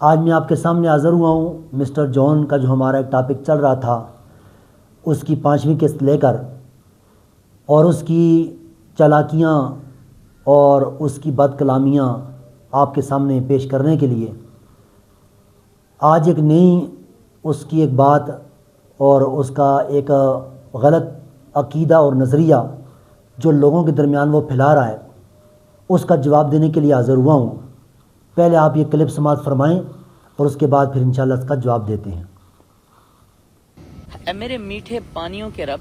آج میں آپ کے سامنے حاضر ہوا ہوں مسٹر جون کا جو ہمارا ایک ٹاپک چل رہا تھا اس کی 5ویں قسط لے کر اور اس کی چالاکیاں اور اس کی بد کلامیاں آپ کے سامنے پیش کرنے کے لیے آج ایک نئی اس کی ایک بات اور اس کا ایک غلط عقیدہ اور نظریہ جو لوگوں کے درمیان وہ پھیلا رہا ہے اس کا جواب دینے کے لیے حاضر ہوا ہوں۔ پہلے آپ یہ کلپ سماعت فرمائیں اور اس کے بعد پھر انشاءاللہ اس کا جواب دیتے ہیں۔ اے میرے میٹھے پانیوں کے رب،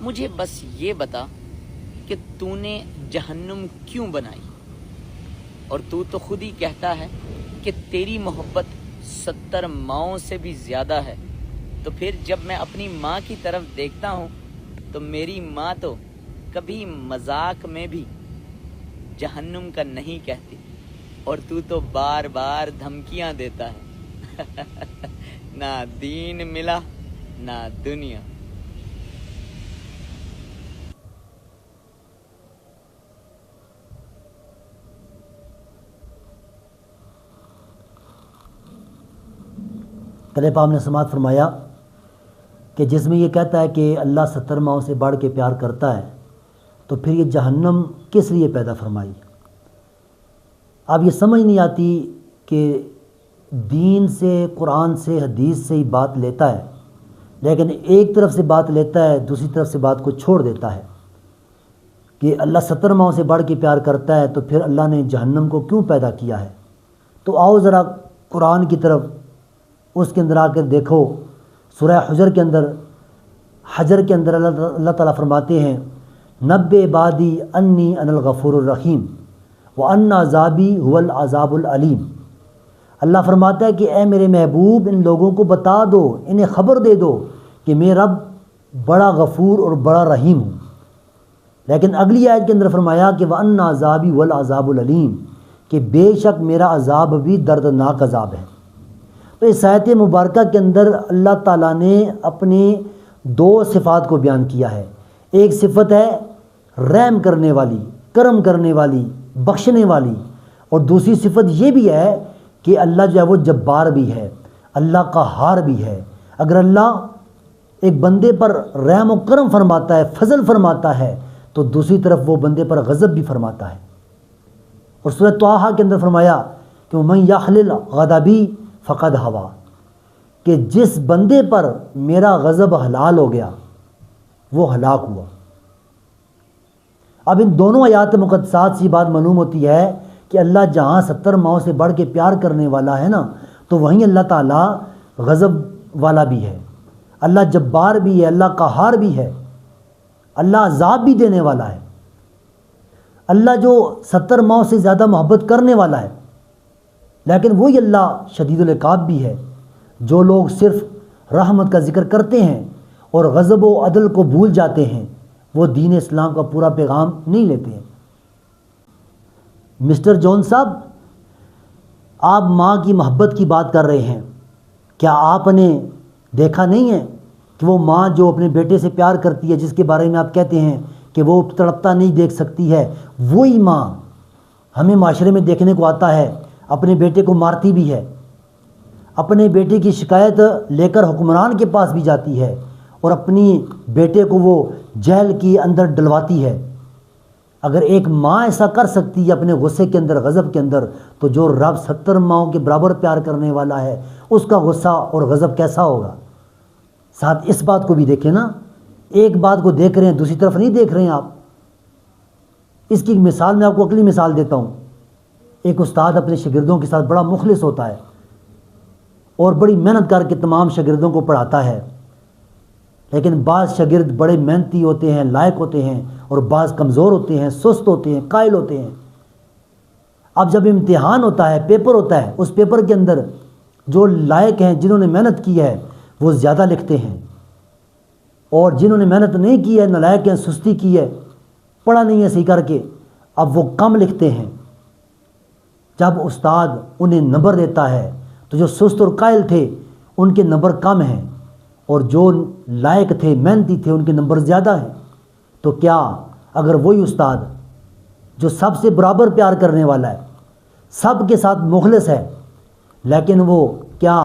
مجھے بس یہ بتا کہ تو نے جہنم کیوں بنائی، اور تو خود ہی کہتا ہے کہ تیری محبت 70 ماؤں سے بھی زیادہ ہے، تو پھر جب میں اپنی ماں کی طرف دیکھتا ہوں تو میری ماں تو کبھی مذاق میں بھی جہنم کا نہیں کہتی، اور تو بار بار دھمکیاں دیتا ہے۔ نہ دین ملا نہ دنیا۔ کلپ آپ نے سماعت فرمایا کہ جس میں یہ کہتا ہے کہ اللہ 70 ماؤں سے بڑھ کے پیار کرتا ہے، تو پھر یہ جہنم کس لیے پیدا فرمائی؟ اب یہ سمجھ نہیں آتی کہ دین سے، قرآن سے، حدیث سے ہی بات لیتا ہے، لیکن ایک طرف سے بات لیتا ہے، دوسری طرف سے بات کو چھوڑ دیتا ہے کہ اللہ 70 ماؤں سے بڑھ کے پیار کرتا ہے، تو پھر اللہ نے جہنم کو کیوں پیدا کیا ہے؟ تو آؤ ذرا قرآن کی طرف، اس کے اندر آ کر دیکھو۔ سورہ حجر کے اندر اللہ تعالیٰ فرماتے ہیں نبئ عبادی انی انا الغفور الرحیم وان عذابی هو العذاب العلیم۔ اللہ فرماتا ہے کہ اے میرے محبوب، ان لوگوں کو بتا دو، انہیں خبر دے دو کہ میں رب بڑا غفور اور بڑا رحیم ہوں۔ لیکن اگلی آیت کے اندر فرمایا کہ وان عذابی هو العذاب العلیم، کہ بے شک میرا عذاب بھی دردناک عذاب ہے۔ تو اس آیت مبارکہ کے اندر اللہ تعالیٰ نے اپنے 2 صفات کو بیان کیا ہے۔ ایک صفت ہے رحم کرنے والی، کرم کرنے والی، بخشنے والی، اور دوسری صفت یہ بھی ہے کہ اللہ جو ہے وہ جبار بھی ہے، اللہ قہار بھی ہے۔ اگر اللہ ایک بندے پر رحم و کرم فرماتا ہے، فضل فرماتا ہے، تو دوسری طرف وہ بندے پر غضب بھی فرماتا ہے۔ اور سورہ طٰہٰ کے اندر فرمایا کہ من یحلل غضبی فقد ہوا، کہ جس بندے پر میرا غضب حلال ہو گیا وہ ہلاک ہوا۔ اب ان دونوں آیات مقدسات سے بات معلوم ہوتی ہے کہ اللہ جہاں 70 ماؤں سے بڑھ کے پیار کرنے والا ہے نا، تو وہیں اللہ تعالیٰ غضب والا بھی ہے، اللہ جبار بھی ہے، اللہ قہار بھی ہے، اللہ عذاب بھی دینے والا ہے۔ اللہ جو 70 ماؤں سے زیادہ محبت کرنے والا ہے، لیکن وہی اللہ شدید العقاب بھی ہے۔ جو لوگ صرف رحمت کا ذکر کرتے ہیں اور غضب و عدل کو بھول جاتے ہیں، وہ دین اسلام کا پورا پیغام نہیں لیتے ہیں۔ مسٹر جون صاحب، آپ ماں کی محبت کی بات کر رہے ہیں، کیا آپ نے دیکھا نہیں ہے کہ وہ ماں جو اپنے بیٹے سے پیار کرتی ہے، جس کے بارے میں آپ کہتے ہیں کہ وہ تڑپتا نہیں دیکھ سکتی ہے، وہی ماں ہمیں معاشرے میں دیکھنے کو آتا ہے اپنے بیٹے کو مارتی بھی ہے، اپنے بیٹے کی شکایت لے کر حکمران کے پاس بھی جاتی ہے، اور اپنی بیٹے کو وہ جیل کی اندر ڈلواتی ہے۔ اگر ایک ماں ایسا کر سکتی ہے اپنے غصے کے اندر، غضب کے اندر، تو جو رب 70 ماؤں کے برابر پیار کرنے والا ہے، اس کا غصہ اور غضب کیسا ہوگا؟ ساتھ اس بات کو بھی دیکھیں نا، ایک بات کو دیکھ رہے ہیں، دوسری طرف نہیں دیکھ رہے ہیں آپ۔ اس کی مثال میں آپ کو عقلی مثال دیتا ہوں۔ ایک استاد اپنے شاگردوں کے ساتھ بڑا مخلص ہوتا ہے اور بڑی محنت کر کے تمام شاگردوں کو پڑھاتا ہے، لیکن بعض شاگرد بڑے محنتی ہوتے ہیں، لائق ہوتے ہیں، اور بعض کمزور ہوتے ہیں، سست ہوتے ہیں، قائل ہوتے ہیں۔ اب جب امتحان ہوتا ہے، پیپر ہوتا ہے، اس پیپر کے اندر جو لائق ہیں، جنہوں نے محنت کی ہے، وہ زیادہ لکھتے ہیں، اور جنہوں نے محنت نہیں کی ہے، نالائق ہیں، سستی کی ہے، پڑھا نہیں ہے صحیح کر کے، اب وہ کم لکھتے ہیں۔ جب استاد انہیں نمبر دیتا ہے تو جو سست اور قائل تھے ان کے نمبر کم ہیں، اور جو لائق تھے، محنتی تھے، ان کے نمبر زیادہ ہیں۔ تو کیا اگر وہی استاد جو سب سے برابر پیار کرنے والا ہے، سب کے ساتھ مخلص ہے، لیکن وہ کیا